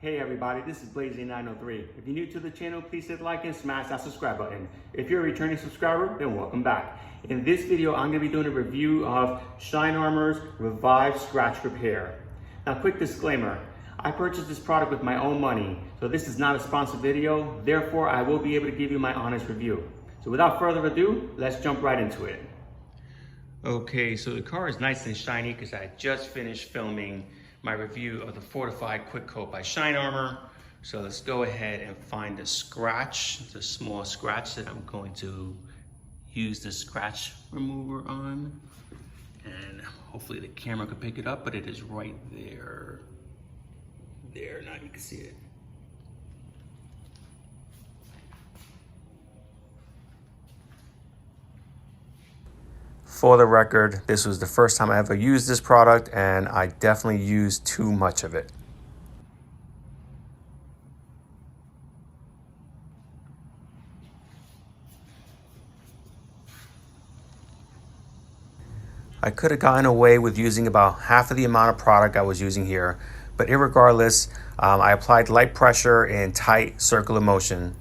Hey everybody, this is Blazy903. If you're new to the channel, please hit like and smash that subscribe button. If you're a returning subscriber, then welcome back. In this video, I'm going to be doing a review of Shine Armor's Revive Scratch Repair. Now, quick disclaimer, I purchased this product with my own money, so this is not a sponsored video, therefore I will be able to give you my honest review. So without further ado, let's jump right into it. Okay, so the car is nice and shiny because I just finished filming my review of the Fortified Quick Coat by Shine Armor. So let's go ahead and find the scratch, the small scratch that I'm going to use the scratch remover on. And hopefully the camera can pick it up, but it is right there. There, now you can see it. For the record, this was the first time I ever used this product, and I definitely used too much of it. I could have gotten away with using about half of the amount of product I was using here, but irregardless, I applied light pressure in tight circular motion.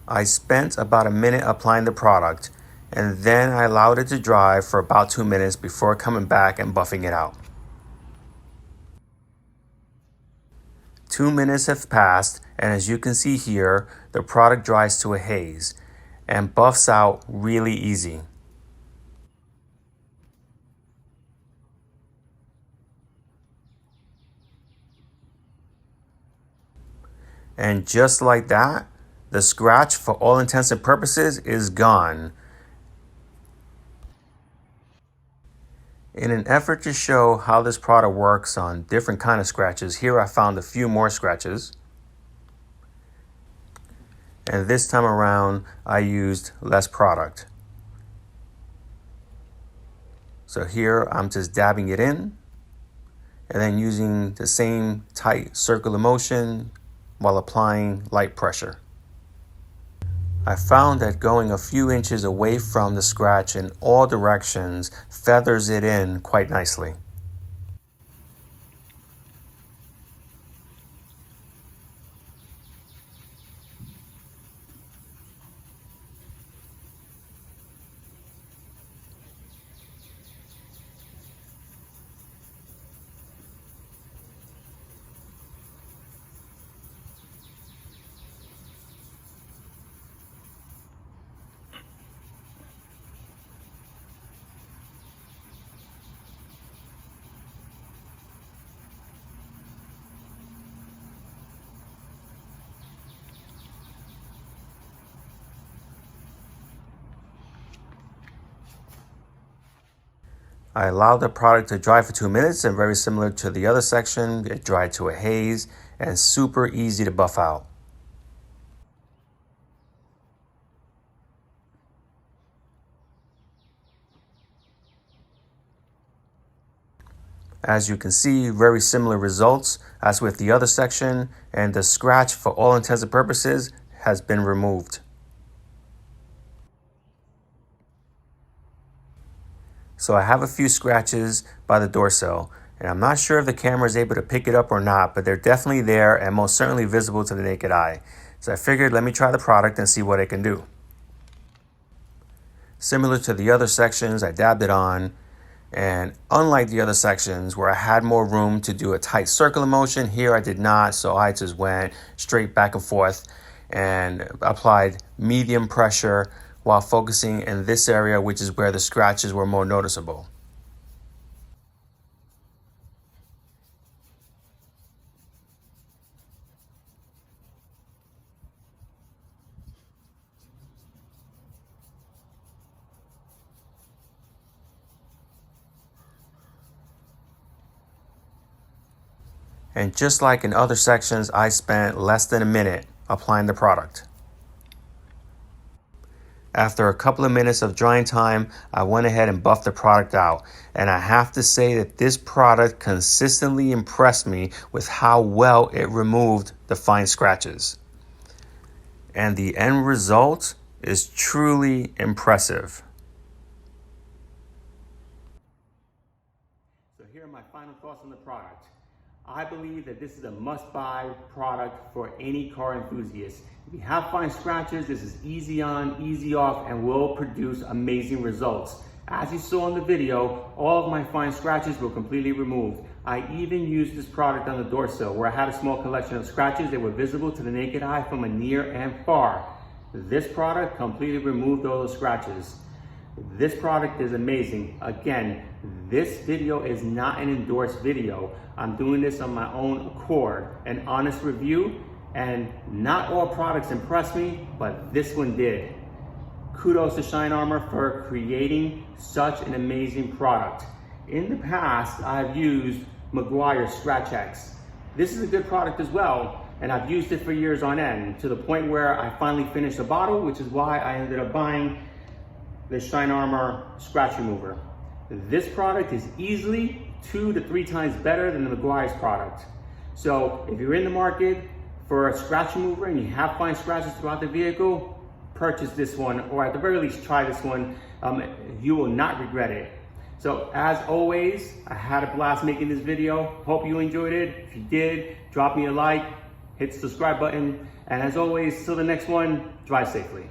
I spent about a minute applying the product, and then I allowed it to dry for about 2 minutes before coming back and buffing it out. 2 minutes have passed, and as you can see here, the product dries to a haze and buffs out really easy. And just like that, the scratch, for all intents and purposes, is gone. In an effort to show how this product works on different kind of scratches, here I found a few more scratches. And this time around, I used less product. So here I'm just dabbing it in, and then using the same tight circular motion while applying light pressure. I found that going a few inches away from the scratch in all directions feathers it in quite nicely. I allowed the product to dry for 2 minutes, and very similar to the other section, it dried to a haze and super easy to buff out. As you can see, very similar results as with the other section, and the scratch, for all intents and purposes, has been removed. So I have a few scratches by the door sill, and I'm not sure if the camera is able to pick it up or not, but they're definitely there and most certainly visible to the naked eye. So I figured, let me try the product and see what it can do. Similar to the other sections, I dabbed it on, and unlike the other sections where I had more room to do a tight circular motion, here I did not, so I just went straight back and forth and applied medium pressure while focusing in this area, which is where the scratches were more noticeable. And just like in other sections, I spent less than a minute applying the product. After a couple of minutes of drying time, I went ahead and buffed the product out. And I have to say that this product consistently impressed me with how well it removed the fine scratches. And the end result is truly impressive. So here are my final thoughts on the product. I believe that this is a must-buy product for any car enthusiast. If you have fine scratches, this is easy on, easy off, and will produce amazing results. As you saw in the video, all of my fine scratches were completely removed. I even used this product on the door sill where I had a small collection of scratches that were visible to the naked eye from a near and far. This product completely removed all those scratches. This product is amazing. Again, this video is not an endorsed video. I'm doing this on my own accord, an honest review, and not all products impressed me, but this one did. Kudos to Shine Armor for creating such an amazing product. In the past, I've used Meguiar's Scratch X. This is a good product as well, and I've used it for years on end, to the point where I finally finished the bottle, which is why I ended up buying the Shine Armor Scratch Remover. This product is easily 2 to 3 times better than the Meguiar's product. So if you're in the market for a scratch remover and you have fine scratches throughout the vehicle, purchase this one, or at the very least try this one. You will not regret it. So as always, I had a blast making this video. Hope you enjoyed it. If you did, drop me a like, hit the subscribe button, and as always, till the next one, drive safely.